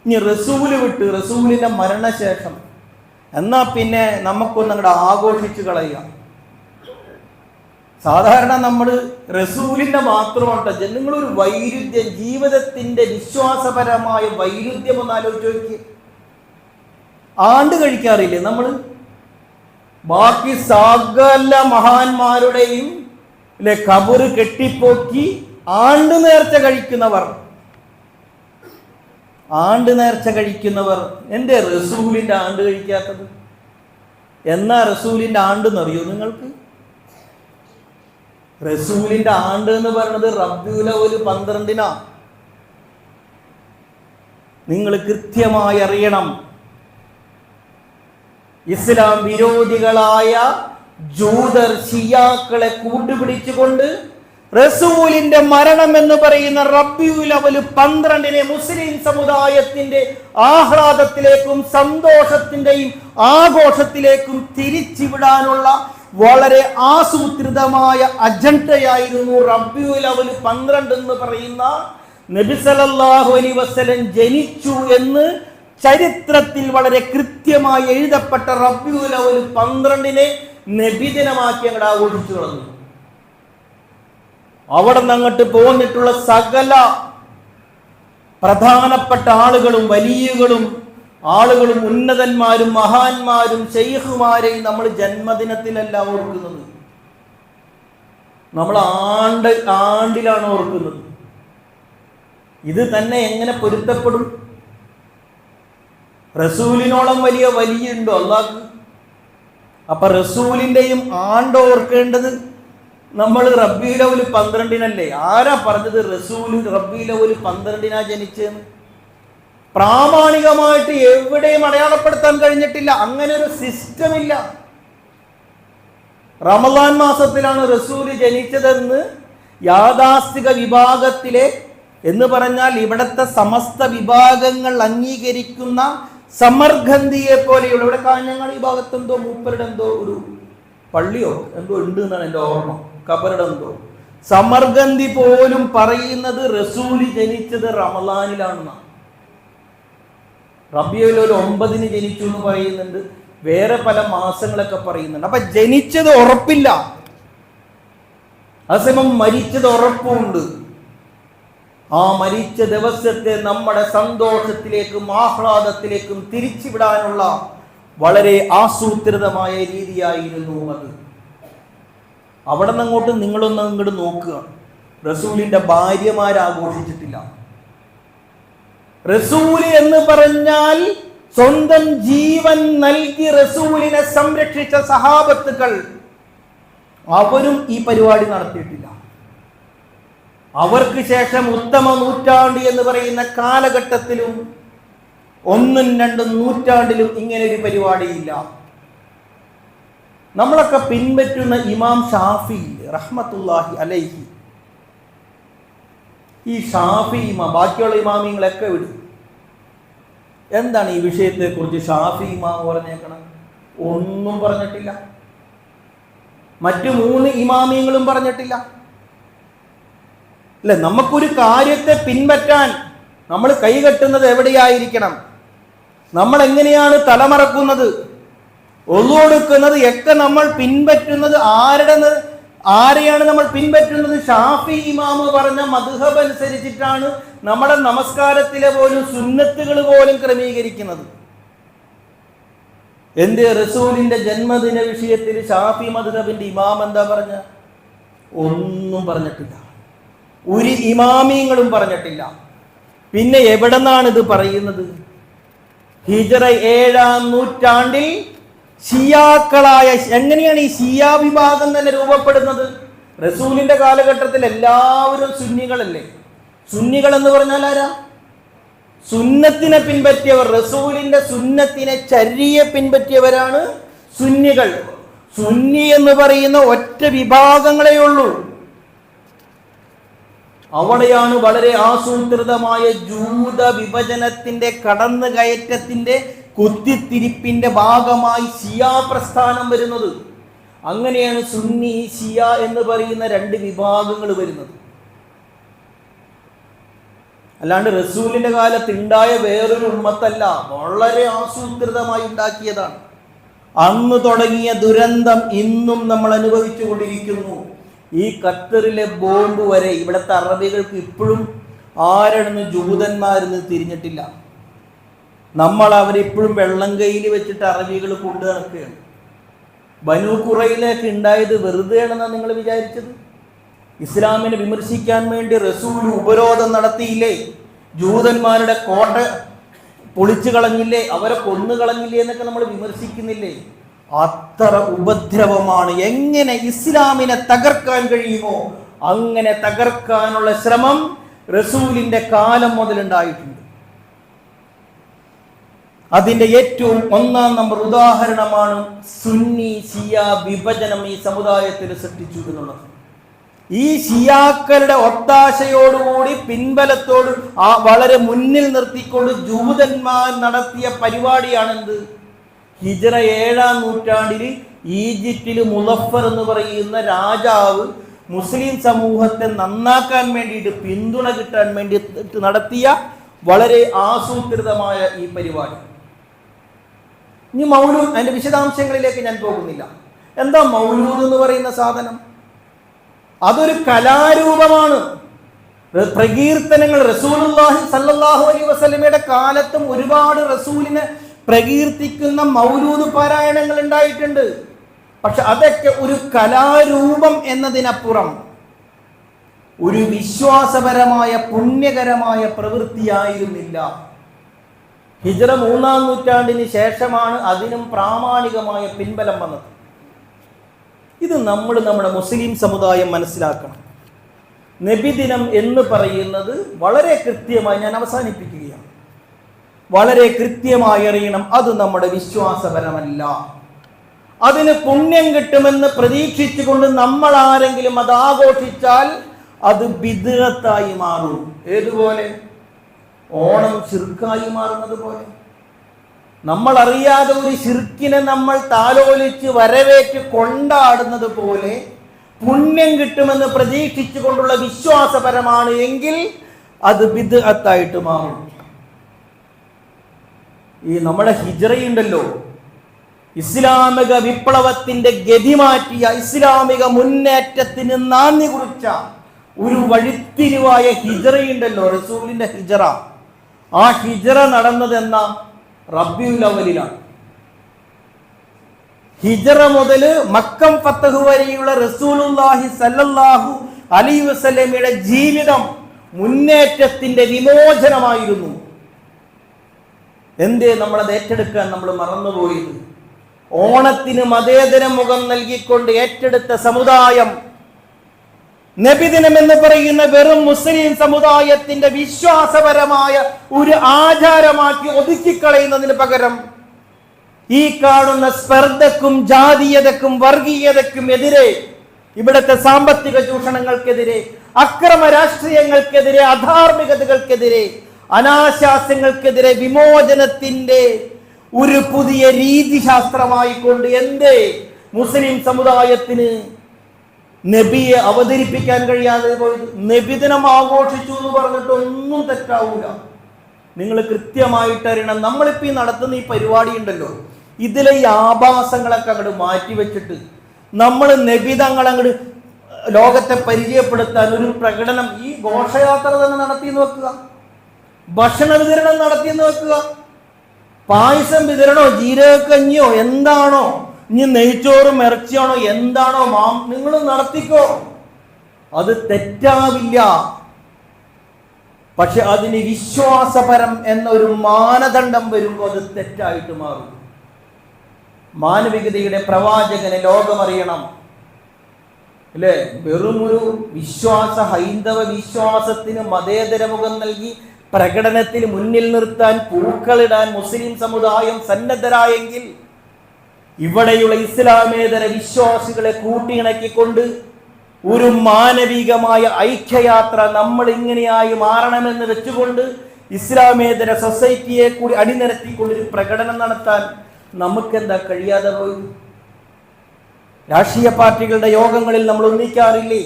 ഇനി റസൂല് വിട്ട് റസൂലിന്റെ മരണശേഷം എന്നാ പിന്നെ നമുക്കൊന്നും അങ്ങോട്ട് ആഘോഷിച്ചു കളയുക. സാധാരണ നമ്മൾ റസൂലിന്റെ മാത്രമാണ് ജനങ്ങളൊരു വൈരുദ്ധ്യം, ജീവിതത്തിന്റെ വിശ്വാസപരമായ വൈരുദ്ധ്യം ഒന്ന് ആലോചിച്ച് നോക്കി. ആണ്ട് കഴിക്കാറില്ലേ നമ്മൾ? ബാക്കി സകല മഹാന്മാരുടെയും ഖബറ് കെട്ടിപ്പോക്കി ആണ്ട് നേർച്ച കഴിക്കുന്നവർ, ആണ്ട് നേർച്ച കഴിക്കുന്നവർ എന്തേ റസൂലിന്റെ ആണ്ട് കഴിക്കാത്തത്? എന്നാ റസൂലിന്റെ ആണ്ട് എന്നറിയോ നിങ്ങൾക്ക്? റസൂലിന്റെ ആണ്ട് എന്ന് പറയുന്നത് റബീഉൽ അവ്വൽ 12-നാ. നിങ്ങൾ കൃത്യമായി അറിയണം, ഇസ്ലാം വിരോധികളായ ജൂതർ ഷിയാക്കളെ കൂട്ടുപിടിച്ചുകൊണ്ട് റസൂലിന്റെ മരണം എന്ന് പറയുന്ന റബീഉൽ അവ്വൽ 12 മുസ്ലിം സമുദായത്തിന്റെ ആഹ്ലാദത്തിലേക്കും സന്തോഷത്തിന്റെയും ആഘോഷത്തിലേക്കും തിരിച്ചുവിടാനുള്ള വളരെ ആസൂത്രിതമായ അജണ്ടയായിരുന്നു റബീഉൽ അവ്വൽ 12 എന്ന് പറയുന്ന നബി സല്ലല്ലാഹു അലൈഹി വസല്ലം ജനിച്ചു എന്ന് ചരിത്രത്തിൽ വളരെ കൃത്യമായി എഴുതപ്പെട്ട റബീഉൽ അവ്വൽ 12 നബിദിനമാക്കി അങ്ങോട്ട് ആഘോഷിച്ചു കളഞ്ഞു. അവിടെ നിന്ന് അങ്ങോട്ട് പോന്നിട്ടുള്ള സകല പ്രധാനപ്പെട്ട ആളുകളും വലിയകളും ആളുകളും ഉന്നതന്മാരും മഹാന്മാരും ശൈഖുമാരെയും നമ്മൾ ജന്മദിനത്തിലല്ല ഓർക്കുന്നത്, നമ്മൾ ആണ്ടിലാണ് ഓർക്കുന്നത്. ഇത് തന്നെ എങ്ങനെ പൊരുത്തപ്പെടും? റസൂലിനോളം വലിയ വലിയുണ്ടോ അല്ലാഹ്? അപ്പൊ റസൂലിന്റെയും ആണ്ട് ഓർക്കേണ്ടത് നമ്മൾ റബീഉൽ അവ്വൽ 12 ആരാ പറഞ്ഞത് റസൂല് റബീഉൽ അവ്വൽ 12 ജനിച്ചെന്ന്? പ്രാമാണികമായിട്ട് എവിടെയും അടയാളപ്പെടുത്താൻ കഴിഞ്ഞിട്ടില്ല. അങ്ങനെ ഒരു സിസ്റ്റം ഇല്ല. റമളാൻ മാസത്തിലാണ് റസൂല് ജനിച്ചതെന്ന് യാഥാസ്ഥിക വിഭാഗത്തിലെ എന്ന് പറഞ്ഞാൽ ഇവിടത്തെ സമസ്ത വിഭാഗങ്ങൾ അംഗീകരിക്കുന്ന സമർഗന്ധിയെ പോലെയുള്ള, ഇവിടെ കാഞ്ഞങ്ങാട് ഈ ഭാഗത്തെന്തോ മൂപ്പരുടെ എന്തോ ഒരു പള്ളിയോ എന്തോ ഉണ്ട് എന്നാണ് എൻ്റെ ഓർമ്മ, കബറുടെ എന്തോ. സമർഗന്ധി പോലും പറയുന്നത് റസൂല് ജനിച്ചത് റമളാനിലാണെന്നാണ്. റബീഉൽ അവ്വൽ 9 ജനിച്ചു എന്ന് പറയുന്നുണ്ട്, വേറെ പല മാസങ്ങളൊക്കെ പറയുന്നുണ്ട്. അപ്പൊ ജനിച്ചത് ഉറപ്പില്ല, അതേസമയം മരിച്ചത് ഉറപ്പുണ്ട്. ആ മരിച്ച ദിവസത്തെ നമ്മുടെ സന്തോഷത്തിലേക്കും ആഹ്ലാദത്തിലേക്കും തിരിച്ചുവിടാനുള്ള വളരെ ആസൂത്രിതമായ രീതിയായിരുന്നു അത്. അവിടെ നിന്ന് അങ്ങോട്ട് നിങ്ങളൊന്ന് അങ്ങോട്ട് നോക്കുക, റസൂലിന്റെ ഭാര്യമാരാഘോഷിച്ചിട്ടില്ല. റസൂല് എന്ന് പറഞ്ഞാൽ സ്വന്തം ജീവൻ നൽകി റസൂലിനെ സംരക്ഷിച്ച സഹാബത്തുക്കൾ, അവരും ഈ പരിപാടി നടത്തിയിട്ടില്ല. അവർക്ക് ശേഷം ഉത്തമ നൂറ്റാണ്ട് എന്ന് പറയുന്ന കാലഘട്ടത്തിലും 1ഉം 2ഉം നൂറ്റാണ്ടിലും ഇങ്ങനെ ഒരു പരിപാടിയില്ല. നമ്മളൊക്കെ പിൻപറ്റുന്ന ഇമാം ഷാഫി റഹ്മത്തുള്ളാഹി അലൈഹി, ഈ ഷാഫി ഇമാം, ബാക്കിയുള്ള ഇമാമിങ്ങളൊക്കെ വിടും. എന്താണ് ഈ വിഷയത്തെ കുറിച്ച് ഷാഫി ഇമാം പറഞ്ഞേക്കണം? ഒന്നും പറഞ്ഞിട്ടില്ല. മറ്റു 3 ഇമാമിങ്ങളും പറഞ്ഞിട്ടില്ല. അല്ലെ, നമുക്കൊരു കാര്യത്തെ പിൻപറ്റാൻ നമ്മൾ കൈകെട്ടുന്നത് എവിടെയായിരിക്കണം? നമ്മൾ എങ്ങനെയാണ് തലമറക്കുന്നത്, ഒളുവെടുക്കുന്നത് ഒക്കെ നമ്മൾ പിൻപറ്റുന്നത് ആരെയാണ് നമ്മൾ പിൻപറ്റുന്നത്? ഷാഫി ഇമാമ് പറഞ്ഞ മദ്ഹബ് അനുസരിച്ചിട്ടാണ് നമ്മുടെ നമസ്കാരത്തിലെ പോലും സുന്നത്തുകൾ പോലും ക്രമീകരിക്കുന്നത്. എന്ത് റസൂലിന്റെ ജന്മദിന വിഷയത്തിൽ ഷാഫി മദ്ഹബിന്റെ ഇമാം എന്താ പറഞ്ഞ? ഒന്നും പറഞ്ഞിട്ടില്ല. ഒരു ഇമാമിങ്ങളും പറഞ്ഞിട്ടില്ല. പിന്നെ എവിടെ നിന്നാണ് ഇത് പറയുന്നത്? ഹിജ്റ 7-ാം നൂറ്റാണ്ടിൽ ഷിയാക്കളായ, എങ്ങനെയാണ് ഈ ഷിയാ വിഭാഗം തന്നെ രൂപപ്പെടുന്നത്? റസൂലിന്റെ കാലഘട്ടത്തിൽ എല്ലാവരും സുന്നികളല്ലേ. സുന്നികൾ എന്ന് പറഞ്ഞാൽ ആരാ? സുന്നത്തിനെ പിൻപറ്റിയവർ, റസൂലിന്റെ സുന്നത്തിനെ ചര്യയെ പിൻപറ്റിയവരാണ് സുന്നികൾ. സുന്നി എന്ന് പറയുന്ന ഒറ്റ വിഭാഗങ്ങളേ ഉള്ളൂ. അവിടെയാണ് വളരെ ആസൂത്രിതമായ ജൂത വിഭജനത്തിന്റെ കടന്നുകയറ്റത്തിന്റെ കുത്തിത്തിരിപ്പിന്റെ ഭാഗമായി ഷിയാ പ്രസ്ഥാനം വരുന്നത്. അങ്ങനെയാണ് സുന്നി ഷിയ എന്ന് പറയുന്ന 2 വിഭാഗങ്ങൾ വരുന്നത്. അല്ലാണ്ട് റസൂലിന്റെ കാലത്ത് ഉണ്ടായ വേറൊരു ഉമ്മത്തല്ല, വളരെ ആസൂത്രിതമായി ഉണ്ടാക്കിയതാണ്. അന്ന് തുടങ്ങിയ ദുരന്തം ഇന്നും നമ്മൾ അനുഭവിച്ചു കൊണ്ടിരിക്കുന്നു. ഈ ഖത്തറിലെ ബോംബ് വരെ ഇവിടുത്തെ അറബികൾക്ക് ഇപ്പോഴും ആരെന്ന് ജൂതന്മാരെന്ന് തിരിഞ്ഞിട്ടില്ല. നമ്മൾ അവരിപ്പോഴും വെള്ളം കയ്യിൽ വെച്ചിട്ട് അറബികൾ കൊണ്ടു നടക്കുകയാണ്. ബനൂ ഖുറൈലൊക്കെ ഉണ്ടായത് വെറുതെയാണെന്നാണ് നിങ്ങൾ വിചാരിച്ചത്? ഇസ്ലാമിനെ വിമർശിക്കാൻ വേണ്ടി റസൂൽ ഉപരോധം നടത്തിയില്ലേ? ജൂതന്മാരുടെ കോട്ട പൊളിച്ചു കളഞ്ഞില്ലേ? അവരെ കൊന്നു കളഞ്ഞില്ലേ എന്നൊക്കെ നമ്മൾ വിമർശിക്കുന്നില്ലേ? അത്ര ഉപദ്രവമാണ്. എങ്ങനെ ഇസ്ലാമിനെ തകർക്കാൻ കഴിയുമോ അങ്ങനെ തകർക്കാനുള്ള ശ്രമം റസൂലിന്റെ കാലം മുതലുണ്ടായിട്ടുണ്ട്. അതിന്റെ ഏറ്റവും ഒന്നാം നമ്പർ ഉദാഹരണമാണ് സുന്നി ഷിയ വിഭജനം ഈ സമുദായത്തിൽ സൃഷ്ടിച്ചു എന്നുള്ളത്. ഈ ഷിയാക്കളുടെ ഒത്താശയോടുകൂടി പിൻബലത്തോട് വളരെ മുന്നിൽ നിർത്തിക്കൊണ്ട് ജൂതന്മാർ നടത്തിയ പരിപാടിയാണെന്ത്? ഹിജ്റ 7-ാം നൂറ്റാണ്ടിൽ ഈജിപ്തിൽ മുളഫർ എന്ന് പറയുന്ന രാജാവ് മുസ്ലിം സമൂഹത്തെ നന്നാക്കാൻ വേണ്ടിയിട്ട് പിന്തുണ കിട്ടാൻ വേണ്ടി നടത്തിയ വളരെ ആസൂത്രിതമായ ഈ പരിപാടി. ഇനി മൗലൂദ്, അതിന്റെ വിശദാംശങ്ങളിലേക്ക് ഞാൻ പോകുന്നില്ല. എന്താ മൗലൂദ് എന്ന് പറയുന്ന സാധനം? അതൊരു കലാരൂപമാണ്. പ്രകീർത്തനങ്ങൾ റസൂലുള്ളാഹി സ്വല്ലല്ലാഹു അലൈഹി വസല്ലമയുടെ കാലത്തും ഒരുപാട് റസൂലിനെ പ്രകീർത്തിക്കുന്ന മൗലൂദ് പാരായണങ്ങൾ ഉണ്ടായിട്ടുണ്ട്. പക്ഷെ അതൊക്കെ ഒരു കലാരൂപം എന്നതിനപ്പുറം ഒരു വിശ്വാസപരമായ പുണ്യകരമായ പ്രവൃത്തിയായിരുന്നില്ല. ഹിജ്റ 3-ാം നൂറ്റാണ്ടിന് ശേഷമാണ് അതിനും പ്രാമാണികമായ പിൻബലം വന്നത്. ഇത് നമ്മുടെ മുസ്ലിം സമുദായം മനസ്സിലാക്കണം. നബിദിനം എന്ന് പറയുന്നത് വളരെ കൃത്യമായി, ഞാൻ അവസാനിപ്പിക്കുകയാണ്, വളരെ കൃത്യമായി അറിയണം, അത് നമ്മുടെ വിശ്വാസപരമല്ല. അതിന് പുണ്യം കിട്ടുമെന്ന് പ്രതീക്ഷിച്ചുകൊണ്ട് നമ്മൾ ആരെങ്കിലും അത് ആഘോഷിച്ചാൽ അത് ബിദ്അത്തായി മാറും. ഏതുപോലെ? ഓണം ശിർക്കായി മാറുന്നത് പോലെ. നമ്മൾ അറിയാതെ ഒരു ശിർക്കിനെ നമ്മൾ താലോലിച്ച് വരവേറ്റ് കൊണ്ടാടുന്നത് പോലെ പുണ്യം കിട്ടുമെന്ന് പ്രതീക്ഷിച്ചുകൊണ്ടുള്ള വിശ്വാസപരമാണ് എങ്കിൽ അത് ബിദ്അത്തായിട്ട് മാറും. ഈ നമ്മുടെ ഹിജ്റയുണ്ടല്ലോ, ഇസ്ലാമിക വിപ്ലവത്തിന്റെ ഗതി മാറ്റിയ, ഇസ്ലാമിക മുന്നേറ്റത്തിന് നാന്ദി കുറിച്ച ഒരു വഴിത്തിരിവായ ഹിജ്റയുണ്ടല്ലോ, റസൂലിന്റെ ഹിജ്റ. ആ ഹിജ്റ നടന്നത് എന്ന റബീഉൽ അവ്വലിലാണ്. ഹിജ്റ മുതൽ മക്കം ഫത്ഹ് വരെയുള്ള റസൂലുള്ളാഹി സ്വല്ലല്ലാഹു അലൈഹി വസല്ലമയുടെ ജീവിതം മുന്നേറ്റത്തിന്റെ വിമോചനമായിരുന്നു. എന്തേ നമ്മളത് ഏറ്റെടുക്കാൻ നമ്മൾ മറന്നുപോയത്? ഓണത്തിന് മതേതര മുഖം നൽകിക്കൊണ്ട് ഏറ്റെടുത്ത സമുദായം നബിദിനം എന്ന് പറയുന്ന വെറും മുസ്ലിം സമുദായത്തിന്റെ വിശ്വാസപരമായ ഒരു ആചാരമാക്കി ഒതുക്കിക്കളയുന്നതിന് പകരം ഈ കാണുന്ന സ്പർദ്ധക്കും ജാതീയതക്കും വർഗീയതക്കും എതിരെ, ഇവിടുത്തെ സാമ്പത്തിക ചൂഷണങ്ങൾക്കെതിരെ, അക്രമ രാഷ്ട്രീയങ്ങൾക്കെതിരെ, അധാർമികതകൾക്കെതിരെ, അനാശാസ്യങ്ങൾക്കെതിരെ വിമോചനത്തിന്റെ ഒരു പുതിയ രീതിശാസ്ത്രമായിക്കൊണ്ട് എന്തേ മുസ്ലിം സമുദായത്തിന് നബിയെ അവതരിപ്പിക്കാൻ കഴിയാതെ പോയത്? നബിദിനം ആഘോഷിച്ചു എന്ന് പറഞ്ഞിട്ട് ഒന്നും തെറ്റാവൂല. നിങ്ങൾ കൃത്യമായിട്ട് അറിയണം, നമ്മളിപ്പോൾ ഈ നടത്തുന്ന ഈ പരിപാടി ഉണ്ടല്ലോ, ഇതിലെ ഈ ആഭാസങ്ങളൊക്കെ അങ്ങോട്ട് മാറ്റിവെച്ചിട്ട് നമ്മൾ നബിതങ്ങൾ അങ്ങോട്ട് ലോകത്തെ പരിചയപ്പെടുത്താൻ ഒരു പ്രകടനം, ഈ ഘോഷയാത്ര തന്നെ നടത്തിയെന്ന് വെക്കുക, ഭക്ഷണ വിതരണം നടത്തിയെന്ന് വെക്കുക, പായസം വിതരണോ ജീരകക്കഞ്ഞിയോ എന്താണോ, ഇനി നെയ്ച്ചോറും ഇറച്ചിയാണോ എന്താണോ നിങ്ങൾ നടത്തിക്കോ, അത് തെറ്റാവില്ല. പക്ഷെ അതിന് വിശ്വാസപരം എന്നൊരു മാനദണ്ഡം വരുമ്പോൾ അത് തെറ്റായിട്ട് മാറും. മാനവികതയുടെ പ്രവാചകനെ ലോകമറിയണം അല്ലേ? വെറുമൊരു ഹൈന്ദവ വിശ്വാസത്തിന് മതേതര മുഖം നൽകി പ്രകടനത്തിൽ മുന്നിൽ നിർത്താൻ, പൂക്കളിടാൻ മുസ്ലിം സമുദായം സന്നദ്ധരായെങ്കിൽ ഇവിടെയുള്ള ഇസ്ലാമേതര വിശ്വാസികളെ കൂട്ടിയിണക്കിക്കൊണ്ട് ഒരു മാനവികമായ ഐക്യയാത്ര നമ്മൾ ഇങ്ങനെയായി മാറണമെന്ന് വെച്ചുകൊണ്ട് ഇസ്ലാമേതര സൊസൈറ്റിയെ കൂടി അണിനിരത്തിക്കൊണ്ടൊരു പ്രകടനം നടത്താൻ നമുക്കെന്താ കഴിയാതെ പോയി? രാഷ്ട്രീയ പാർട്ടികളുടെ യോഗങ്ങളിൽ നമ്മൾ ഒന്നിക്കാറില്ലേ?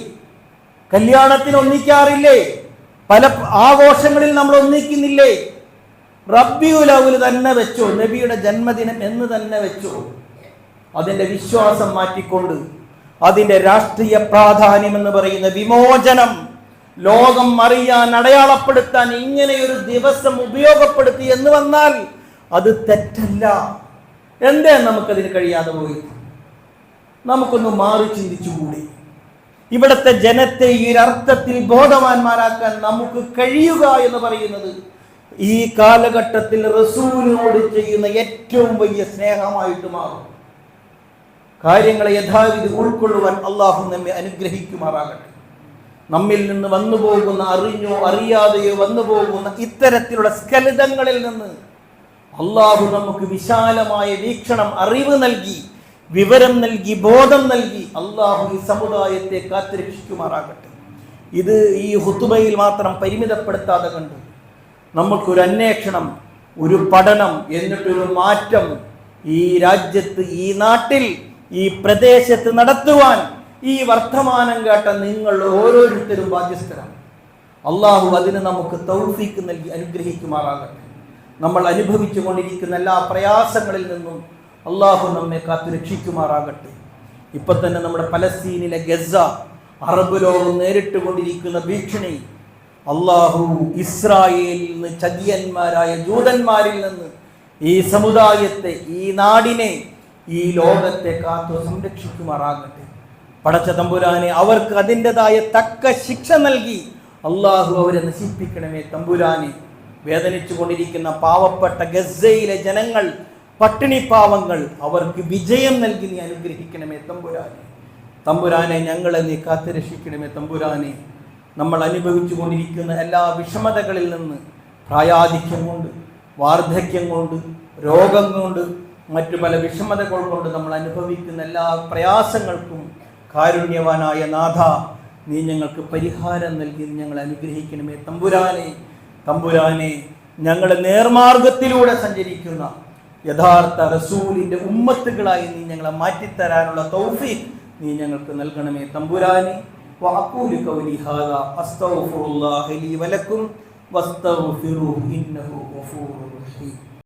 കല്യാണത്തിന് ഒന്നിക്കാറില്ലേ? പല ആഘോഷങ്ങളിൽ നമ്മൾ ഒന്നിക്കുന്നില്ലേ? റബീഉൽ അവ്വൽ തന്നെ വെച്ചോ, നബിയുടെ ജന്മദിനം എന്ന് തന്നെ വെച്ചോ. അതിന്റെ വിശ്വാസം മാറ്റിക്കൊണ്ട് അതിന്റെ രാഷ്ട്രീയ പ്രാധാന്യം എന്ന് പറയുന്ന വിമോചനം ലോകം അറിയാൻ, അടയാളപ്പെടുത്താൻ ഇങ്ങനെയൊരു ദിവസം ഉപയോഗപ്പെടുത്തി എന്ന് വന്നാൽ അത് തെറ്റല്ല. എന്തേ നമുക്കതിന് കഴിയാതെ പോയി? നമുക്കൊന്ന് മാറി ചിന്തിച്ചുകൂടി? ഇവിടുത്തെ ജനത്തെ ഈ അർത്ഥത്തിൽ ബോധവാന്മാരാക്കാൻ നമുക്ക് കഴിയുക എന്ന് പറയുന്നത് ഈ കാലഘട്ടത്തിൽ റസൂലിനോട് ചെയ്യുന്ന ഏറ്റവും വലിയ സ്നേഹമായിട്ട് മാറും. കാര്യങ്ങളെ യഥാവിധി ഉൾക്കൊള്ളുവാൻ അള്ളാഹു നമ്മെ അനുഗ്രഹിക്കുമാറാകട്ടെ. നമ്മിൽ നിന്ന് വന്നു പോകുന്ന, അറിഞ്ഞോ അറിയാതെയോ വന്നു പോകുന്ന ഇത്തരത്തിലുള്ള സ്ഖലിതങ്ങളിൽ നിന്ന് അള്ളാഹു നമുക്ക് വിശാലമായ വീക്ഷണം, അറിവ് നൽകി, വിവരം നൽകി, ബോധം നൽകി അള്ളാഹു ഈ സമുദായത്തെ കാത്തുരക്ഷിക്കുമാറാകട്ടെ. ഇത് ഈ ഹുതുബയിൽ മാത്രം പരിമിതപ്പെടുത്താതെ കണ്ട് നമുക്കൊരു അന്വേഷണം, ഒരു പഠനം, എന്നിട്ടൊരു മാറ്റം ഈ രാജ്യത്ത്, ഈ നാട്ടിൽ, ഈ പ്രദേശത്ത് നടത്തുവാൻ ഈ വർത്തമാനം കേട്ട നിങ്ങൾ ഓരോരുത്തരും ബാധ്യസ്ഥരാണ്. അള്ളാഹു അതിന് നമുക്ക് തൗഫീക്ക് നൽകി അനുഗ്രഹിക്കുമാറാകട്ടെ. നമ്മൾ അനുഭവിച്ചു കൊണ്ടിരിക്കുന്ന എല്ലാ പ്രയാസങ്ങളിൽ നിന്നും അള്ളാഹു നമ്മെ കാത്തു രക്ഷിക്കുമാറാകട്ടെ. ഇപ്പൊ തന്നെ നമ്മുടെ പലസ്തീനിലെ ഗസ, അറബ് ലോകം നേരിട്ട് കൊണ്ടിരിക്കുന്ന ഭീഷണി, അള്ളാഹു ഇസ്രായേലിൽ നിന്ന്, ചതിയന്മാരായ ജൂതന്മാരിൽ നിന്ന് ഈ സമുദായത്തെ, ഈ നാടിനെ, ഈ ലോകത്തെ കാത്തു സംരക്ഷിക്കുമാറാകട്ടെ. പടച്ച തമ്പുരാനെ, അവർക്ക് അതിൻ്റെതായ തക്ക ശിക്ഷ നൽകി അള്ളാഹു അവരെ നശിപ്പിക്കണമേ തമ്പുരാനെ. വേദനിച്ചു കൊണ്ടിരിക്കുന്ന പാവപ്പെട്ട ഗസയിലെ ജനങ്ങൾ, പട്ടിണി പാവങ്ങൾ, അവർക്ക് വിജയം നൽകി നീ അനുഗ്രഹിക്കണമേ തമ്പുരാനെ. തമ്പുരാനെ, ഞങ്ങളെ നീ കാത്തുരക്ഷിക്കണമേ തമ്പുരാനെ. നമ്മൾ അനുഭവിച്ചു കൊണ്ടിരിക്കുന്ന എല്ലാ വിഷമതകളിൽ നിന്ന്, പ്രായാധിക്യം കൊണ്ട്, വാർദ്ധക്യം കൊണ്ട്, രോഗം കൊണ്ട്, മറ്റു പല വിഷമതകൾ കൊണ്ട് നമ്മൾ അനുഭവിക്കുന്ന എല്ലാ പ്രയാസങ്ങൾക്കും കാരുണ്യവാനായ നാഥ, നീ ഞങ്ങൾക്ക് പരിഹാരം നൽകി ഞങ്ങളെ അനുഗ്രഹിക്കണമേ തമ്പുരാനെ. തമ്പുരാനെ, ഞങ്ങളെ നേർമാർഗത്തിലൂടെ സഞ്ചരിക്കുന്ന യഥാർത്ഥ റസൂലിന്റെ ഉമ്മത്തുകളായി നീ ഞങ്ങളെ മാറ്റിത്തരാനുള്ള തൗഫീഖ് നീ ഞങ്ങൾക്ക് നൽകണമേ തമ്പുരാനെ. വഅഖൂലു ഖൗലി ഹാദാ അസ്തഗ്ഫിറുല്ലാഹ ലീ വലക്കും വസ്തഗ്ഫിറുഹു ഇന്നഹു ഗഫൂറുർ റഹീം.